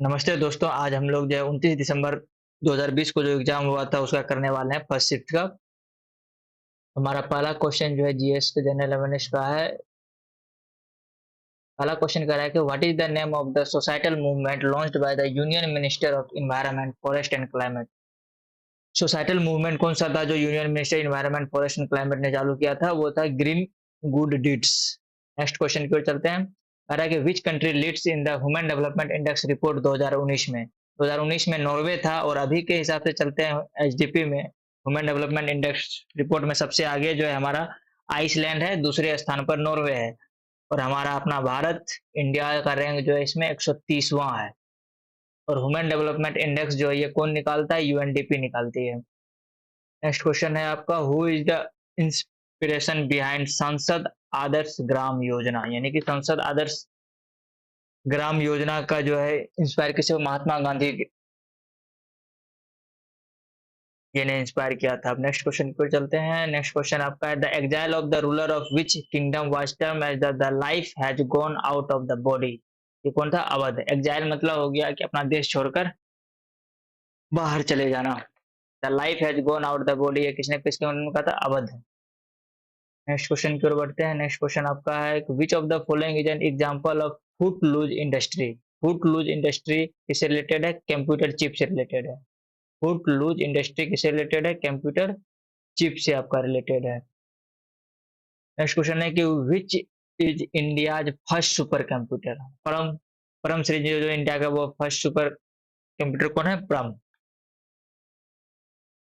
नमस्ते दोस्तों, आज हम लोग जो है 29 दिसंबर 2020 को जो एग्जाम हुआ था उसका करने वाले हैं फर्स्ट शिफ्ट का। हमारा पहला क्वेश्चन जो है जीएस के जनरल अवेयरनेस का है। पहला क्वेश्चन कह रहा है कि what is the name of the societal movement launched by the union minister of environment forest and climate. Societal movement कौन सा था जो union minister environment forest and climate ने चालू किया था? वो था green good deeds. Next question की ओर चलते हैं। कह रहा है कि which country leads in the human development index report 2019 में? 2019 में नॉर्वे था और अभी के हिसाब से चलते हैं एचडीपी में ह्यूमन डेवलपमेंट इंडेक्स रिपोर्ट में सबसे आगे जो है हमारा आइसलैंड है, दूसरे स्थान पर नॉर्वे है और हमारा अपना भारत इंडिया का रैंक जो है इसमें 130वां है। और ह्यूमन डेवलपमेंट इंडेक्स जो है ये कौन निकालता है? यूएनडीपी निकालती है। नेक्स्ट क्वेश्चन है आपका, who is the inspiration behind संसद आदर्श ग्राम योजना? यानी कि संसद आदर्श ग्राम योजना का जो है इंस्पायर किसे? महात्मा गांधी ये ने इंस्पायर किया था। अब नेक्स्ट क्वेश्चन की ओर चलते हैं। नेक्स्ट क्वेश्चन आपका है, the exile of the ruler of which kingdom was term as the life has gone out of the body? ये कौन था? अवध। एग्जाइल मतलब हो गया कि अपना देश छोड़कर बाहर चले जाना। The life has gone out the body ये किसने किसके उन्होंने कहा था? अवध। नेक्स्ट क्वेश्चन की ओर बढ़ते हैं। नेक्स्ट क्वेश्चन आपका है, which of the following is an example of footloose industry? Footloose industry किससे रिलेटेड है? कंप्यूटर चिप से रिलेटेड है। फुट लूज इंडस्ट्री किससे रिलेटेड है? कंप्यूटर चिप से आपका रिलेटेड है। नेक्स्ट क्वेश्चन है कि which is India's first supercomputer? Param Param series जो इंडिया का वो फर्स्ट सुपर कंप्यूटर कौन है? परम।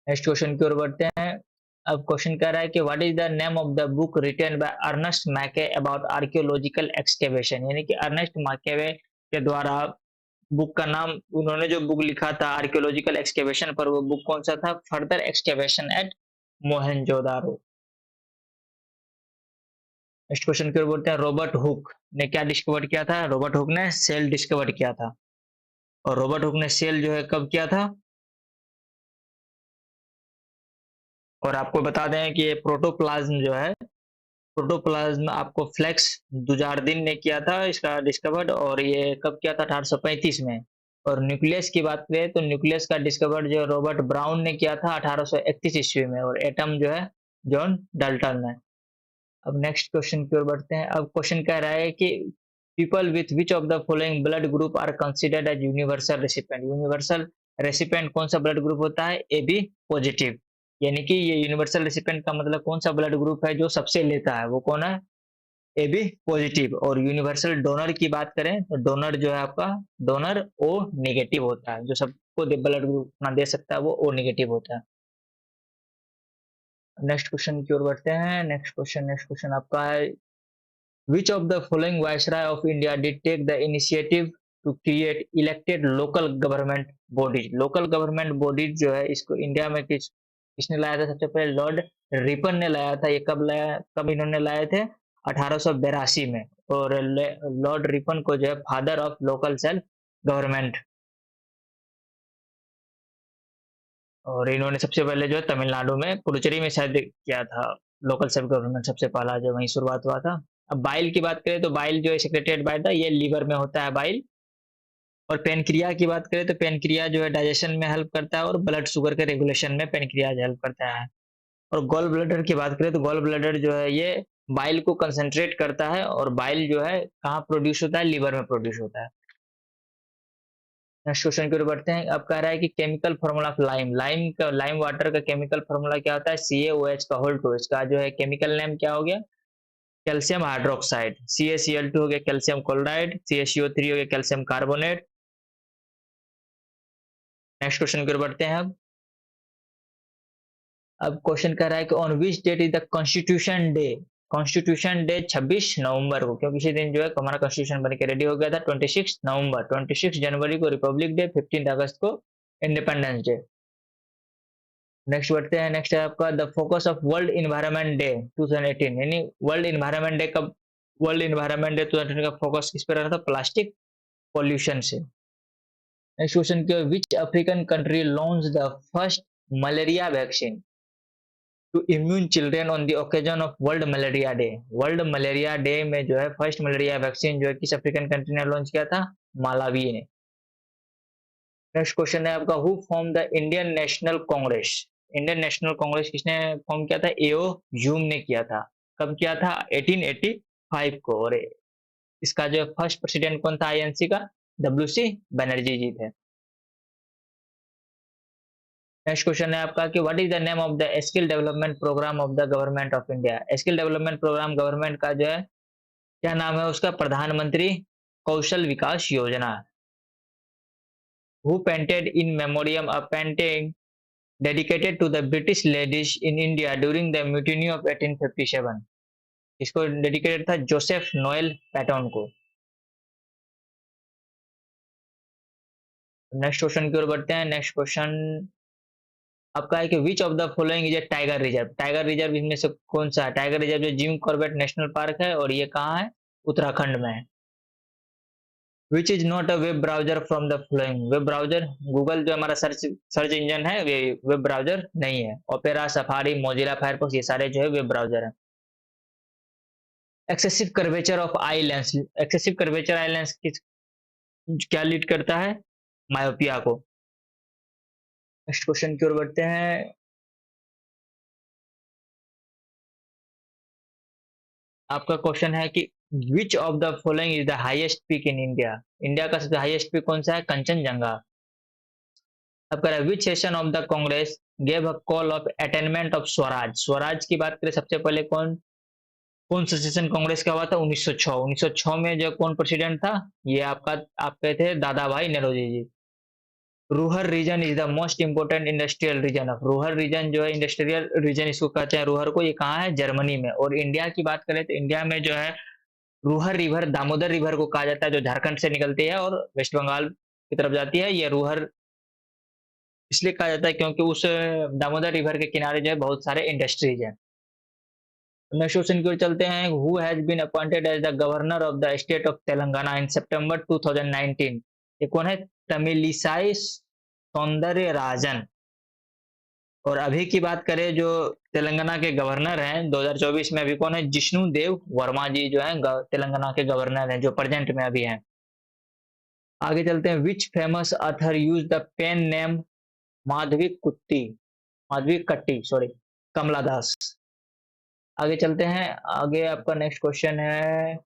नेक्स्ट क्वेश्चन की ओर बढ़ते हैं। अब क्वेश्चन कह रहा है कि what is the name of the book written by Ernest Mackay about archaeological excavation? यानी कि अर्नेस्ट मैकेवे के द्वारा बुक का नाम, उन्होंने जो बुक लिखा था आर्कियोलॉजिकल एक्सकेवेशन पर, वो बुक कौन सा था? Further excavation at Mohenjodaro. Next question की ओर बोलते हैं, रॉबर्ट हुक ने क्या डिस्कवर किया था? रॉबर्ट हुक ने सेल डिस्कवर किया था। और रॉबर्ट हुक ने सेल जो है कब किया था? और आपको बता दें कि ये प्रोटोप्लाज्म जो है, प्रोटोप्लाज्म आपको फ्लेक्स दुजार्दिन ने किया था इसका डिस्कवर्ड, और ये कब किया था? 1835 में। और न्यूक्लियस की बात करें तो न्यूक्लियस का डिस्कवर्ड जो रॉबर्ट ब्राउन ने किया था 1831 ईस्वी में। और एटम जो है जॉन डाल्टन ने। अब नेक्स्ट क्वेश्चन की ओर बढ़ते हैं। अब क्वेश्चन कह रहा है कि people with which of the following blood group are considered as universal recipient? Universal recipient कौन सा ब्लड ग्रुप होता है? A B positive. यानी कि ये यूनिवर्सल रेसिपिएंट का मतलब कौन सा ब्लड ग्रुप है जो सबसे लेता है? वो कौन है? A B positive. और यूनिवर्सल डोनर की बात करें तो डोनर जो है आपका, डोनर ओ नेगेटिव होता है। जो सबको ब्लड ग्रुप अपना दे सकता है वो ओ नेगेटिव होता है। नेक्स्ट क्वेश्चन की ओर बढ़ते हैं। नेक्स्ट क्वेश्चन आपका है, which of the following viceroy of India did take the initiative to create elected local government bodies? local government bodies जो है इसको इंडिया में किसने लाया था? सबसे पहले लॉर्ड रिपन ने लाया था। ये कब लाया, कब इन्होंने लाए थे? 1882 में। और लॉर्ड रिपन को जो है father of local self government, और इन्होंने सबसे पहले जो है तमिलनाडु में पुडुचेरी में शायद किया था लोकल सेल्फ गवर्नमेंट, सबसे पहला जो वहीं शुरुआत हुआ था। अब बाइल की बात करें तो बाइल जो है सेक्रेटेड बाय था, ये लीवर में होता है बाइल। और पेनक्रिया की बात करें तो पेनक्रिया जो है डाइजेशन में हेल्प करता है और ब्लड शुगर के रेगुलेशन में पेनक्रियाज हेल्प करता है। और गॉल ब्लैडर की बात करें तो गॉल ब्लैडर जो है ये बाइल को कंसंट्रेट करता है, और बाइल जो है कहाँ प्रोड्यूस होता है? लीवर में प्रोड्यूस होता है। नेक्स्ट क्वेश्चन की ओर बढ़ते हैं। अब कह रहा है कि chemical formula of lime, lime water का केमिकल फार्मूला क्या होता है? CaOH का होल टू। इसका जो है केमिकल नेम क्या हो गया? Calcium hydroxide. CaCl2 हो गया कैल्शियम क्लोराइड, CaCO3 हो गया कैल्शियम कार्बोनेट। नेक्स्ट क्वेश्चन की ओर बढ़ते हैं। अब क्वेश्चन कह रहा है कि on which date is the constitution day? Constitution day 26 नवंबर को, क्योंकि इसी दिन जो है हमारा कॉन्स्टिट्यूशन बन के रेडी हो गया था। 26 नवंबर, 26 जनवरी को रिपब्लिक डे, 15 अगस्त को इंडिपेंडेंस डे। नेक्स्ट बढ़ते हैं। नेक्स्ट है आपका the focus of world environment day 2018, यानी वर्ल्ड इन्वायरमेंट डे कब? वर्ल्ड इन्वायरमेंट डे 2018 का फोकस किस पे रहा था? प्लास्टिक पॉल्यूशन से। नेक्स्ट क्वेश्चन के, which African country launch the first malaria vaccine to immune children on the occasion of world malaria day? World malaria day में जो है फर्स्ट मलेरिया वैक्सीन जो है किस अफ्रीकन कंट्री ने लॉन्च किया था? मालावी ने। नेक्स्ट क्वेश्चन है आपका, who form the Indian national Congress? Indian national Congress किसने फॉर्म किया था? एओ ह्यूम ने किया था। कब किया था? 1885 को। और इसका जो फर्स्ट प्रेसिडेंट कौन था आईएनसी का? डब्ल्यू सी बनर्जी जी थे। नेक्स्ट क्वेश्चन है आपका कि what is the name of the skill development programme of the government of India? Skill development programme government का जो है, क्या नाम है उसका? प्रधानमंत्री कौशल विकास योजना। Who painted in memoriam a painting dedicated to the British ladies in India during the mutiny of 1857? इसको डेडिकेटेड था जोसेफ नोएल पैटर्न को। नेक्स्ट क्वेश्चन की ओर बढ़ते हैं। नेक्स्ट क्वेश्चन आपका है कि विच of the following is a tiger reserve? Tiger reserve इनमें से कौन सा है? टाइगर रिजर्व जो जिम कॉर्बेट नेशनल पार्क है, और ये कहाँ है? उत्तराखंड में है। Which is not a web browser from the following? Web browser, Google जो हमारा सर्च सर्च इंजन है, वे वेब ब्राउजर नहीं है। ओपेरा, सफारी, मोजिला फायरफॉक्स, ये सारे जो है वेब ब्राउजर है। Excessive curvature of eye lens, excessive curvature eye lens किस क्या लीड करता है? मायोपिया को। नेक्स्ट क्वेश्चन की ओर बढ़ते हैं। आपका क्वेश्चन है कि विच of the following is the highest peak in India? India का सबसे हाईएस्ट पीक कौन सा है? कंचनजंगा। आपका विच session of the Congress gave a call of attainment of Swaraj? Swaraj की बात करें सबसे पहले कौन कौन सा सेशन कांग्रेस का हुआ था? 1906। 1906 में जो कौन प्रेसिडेंट था? ये आपका आपके थे Dadabhai Naoroji ji. Ruhr region is the most important industrial region of, Ruhr region जो है इंडस्ट्रियल रीजन इसको कहते हैं रूहर को। ये कहाँ है? जर्मनी में। और इंडिया की बात करें तो इंडिया में जो है रूहर रिवर, दामोदर रिवर को कहा जाता है, जो झारखंड से निकलती है और वेस्ट बंगाल की तरफ जाती है। ये रूहर इसलिए कहा जाता है क्योंकि उस दामोदर रिवर के किनारे जो है बहुत सारे इंडस्ट्रीज हैं। नेक्स्ट क्वेश्चन की ओर चलते हैं। Who has been appointed as the governor of the state of Telangana in September 2019? ये कौन है? तमिलिसाई सौंदर्य राजन। और अभी की बात करें जो तेलंगाना के गवर्नर हैं 2024 में, अभी कौन है? जिष्णु देव वर्मा जी जो है तेलंगाना के गवर्नर हैं, जो प्रेजेंट में अभी हैं। आगे चलते हैं। Which famous author use the pen name Madhavi Kutty, Madhavi कट्टी सॉरी, कमला दास। आगे चलते हैं। आगे आपका नेक्स्ट क्वेश्चन है,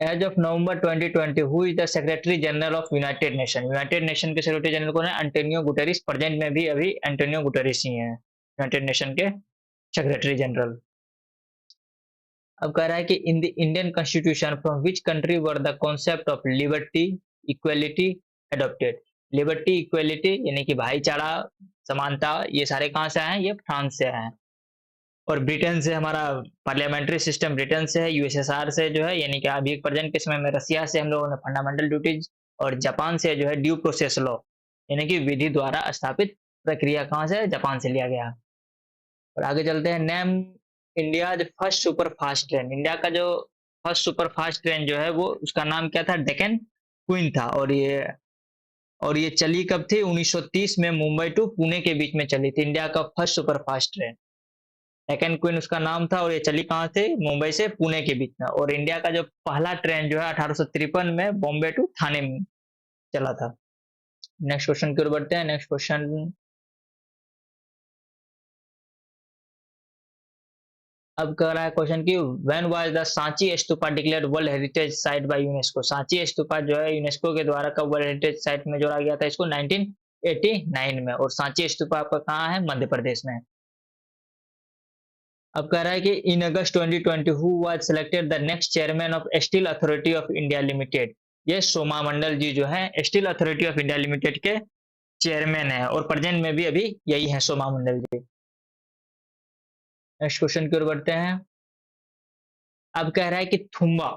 as of November 2020 who is the secretary general of United Nation? United Nation के सेक्रेटरी जनरल कौन है? एंटोनियो गुटेरिस। प्रेजेंट में भी अभी एंटोनियो गुटेरिस ही हैं यूनाइटेड नेशन के सेक्रेटरी जनरल। अब कह रहा है कि in the Indian constitution from which country were the concept of liberty equality adopted? Liberty equality यानी कि भाईचारा, समानता, ये सारे कहाँ से आए हैं? ये फ्रांस से आए हैं। और ब्रिटेन से हमारा पार्लियामेंट्री सिस्टम ब्रिटेन से है। यूएसएसआर से जो है यानी कि अभी प्रेजेंट के समय में रसिया से हम लोगों ने फंडामेंटल ड्यूटीज, और जापान से जो है ड्यू प्रोसेस लॉ यानी कि विधि द्वारा स्थापित प्रक्रिया कहाँ से? जापान से लिया गया। और आगे चलते हैं। Name India first super fast train. India का जो फर्स्ट सुपर फास्ट ट्रेन जो है वो उसका नाम क्या था? डेक्कन क्वीन था। और ये चली कब थी? 1930 में मुंबई टू पुणे के बीच में चली थी इंडिया का first super fast train. Deccan queen उसका नाम था, और ये चली कहाँ से? मुंबई से पुणे के बीच में। और इंडिया का जो पहला ट्रेन जो है 1853 में बॉम्बे टू थाने में चला था। नेक्स्ट क्वेश्चन की ओर बढ़ते हैं। नेक्स्ट क्वेश्चन अब कर रहा है क्वेश्चन की, when was the Sanchi stupa declared world heritage site by UNESCO? Sanchi stupa जो है यूनेस्को के द्वारा कब वर्ल्ड हेरिटेज साइट में जोड़ा गया था इसको? 1989 में। और सांची स्तूपा आपका कहाँ है? मध्य प्रदेश में। अब कह रहा है कि इन अगस्त 2020 who was selected the next chairman of steel authority of India limited? ये सोमा मंडल जी जो है steel authority of India limited के चेयरमैन है, और प्रेजेंट में भी अभी यही है सोमा मंडल जी। नेक्स्ट क्वेश्चन की ओर बढ़ते हैं। अब कह रहा है कि Thumba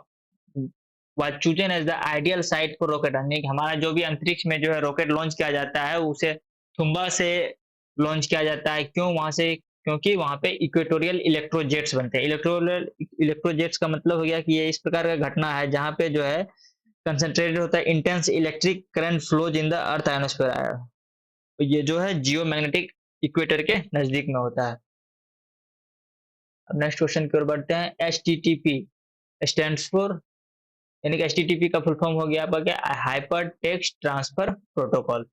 was chosen as the ideal site for rocket launching। हमारा जो भी अंतरिक्ष में जो है रॉकेट लॉन्च किया जाता है उसे थुम्बा से लॉन्च किया जाता है। क्यों वहां से? क्योंकि वहां पे इक्वेटोरियल इलेक्ट्रोजेट्स बनते हैं। इलेक्ट्रोरियल इलेक्ट्रोजेट्स का मतलब हो गया कि ये इस प्रकार का घटना है जहां पे जो है कंसंट्रेटेड होता है intense electric current flows in the earth ionosphere. तो ये जो है जियो मैग्नेटिक इक्वेटर के नजदीक में होता है। अब नेक्स्ट क्वेश्चन की ओर बढ़ते हैं। H T T P stand for यानी कि एचटीटीपी का फुल फॉर्म हो गया आपका क्या, हाइपर टेक्स्ट ट्रांसफर प्रोटोकॉल।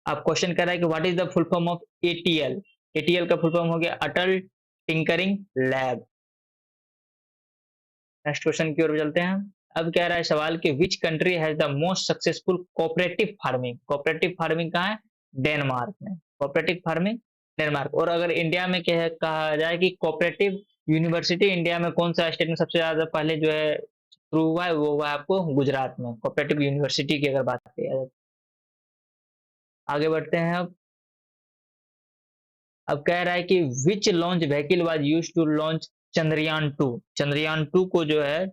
अब क्वेश्चन कर रहा है कि what is the full form of ATL. ATL का फुल फॉर्म हो गया Atal tinkering lab. Next question की ओर चलते हैं। अब कह रहा है सवाल कि which country has the most successful cooperative farming. Cooperative farming कहाँ है, डेनमार्क में। Cooperative farming Denmark. और अगर इंडिया में कहा जाए कि कोऑपरेटिव यूनिवर्सिटी इंडिया में कौन सा स्टेट में सबसे ज्यादा पहले जो है शुरू हुआ है, वो हुआ है आपको गुजरात में, कोऑपरेटिव यूनिवर्सिटी की अगर बात की जाए। आगे बढ़ते हैं। अब कह रहा है कि which launch vehicle was used to launch Chandrayaan two. Chandrayaan two को जो है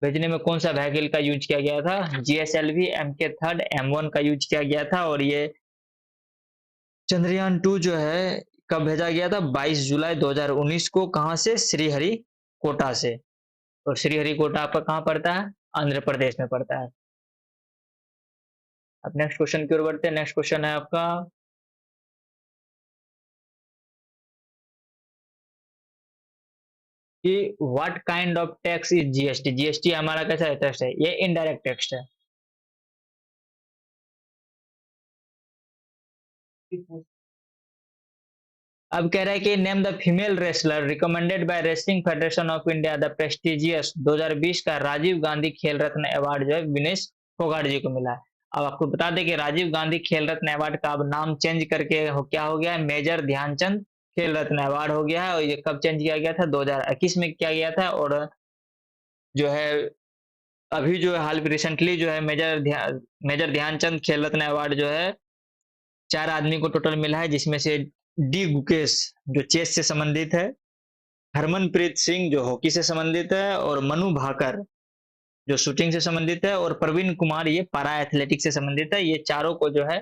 भेजने में कौन सा व्हीकल का यूज किया गया था, जीएसएलवी MK3 M1 का यूज किया गया था। और ये चंद्रयान टू जो है कब भेजा गया था, 22 जुलाई 2019 को। कहां से, श्रीहरिकोटा से। और श्रीहरिकोटा आपका कहाँ पड़ता है, आंध्र प्रदेश में पड़ता है। अब नेक्स्ट क्वेश्चन की ओर बढ़ते हैं। नेक्स्ट क्वेश्चन है आपका कि what kind of tax is GST. GST हमारा कैसा टैक्स है, ये इनडायरेक्ट टैक्स है। अब कह रहा है कि name the female wrestler recommended by wrestling federation of India the prestigious 2020 का राजीव गांधी खेल रत्न अवार्ड जो है विनेश फोगाट जी को मिला है। अब आपको बता दें कि राजीव गांधी खेल रत्न अवार्ड का अब नाम चेंज करके क्या हो गया है, मेजर ध्यानचंद खेल रत्न अवार्ड हो गया है। और ये कब चेंज किया गया था, 2021 में किया गया था। और जो है अभी जो है हाल रिसेंटली जो है मेजर ध्यानचंद खेल रत्न अवार्ड जो है 4 आदमी को टोटल मिला है, जिसमें से डी गुकेश जो चेस से संबंधित है, हरमनप्रीत सिंह जो हॉकी से संबंधित है, और मनु भाकर जो शूटिंग से संबंधित है, और प्रवीण कुमार ये पारा एथलेटिक्स से संबंधित है। ये चारों को जो है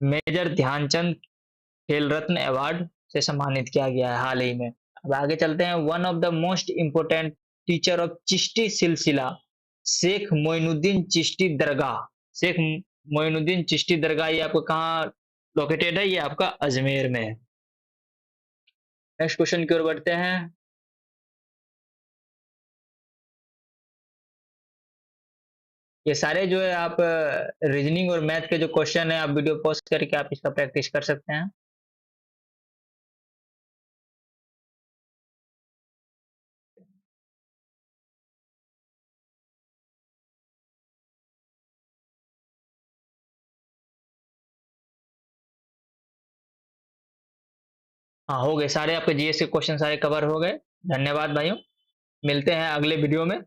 मेजर ध्यानचंद खेल रत्न अवार्ड से सम्मानित किया गया है हाल ही में। अब आगे चलते हैं। One of the most important teacher of Chishti सिलसिला, शेख मोइनुद्दीन चिश्ती दरगाह। शेख मोइनुद्दीन चिश्ती दरगाह ये आपको कहाँ लोकेटेड है, ये आपका अजमेर में है। नेक्स्ट क्वेश्चन की ओर बढ़ते हैं। ये सारे जो है आप रीजनिंग और मैथ के जो क्वेश्चन है, आप वीडियो पॉज करके आप इसका प्रैक्टिस कर सकते हैं। हाँ हो गए सारे, आपके जीएस के क्वेश्चन सारे कवर हो गए। धन्यवाद भाइयों, मिलते हैं अगले वीडियो में।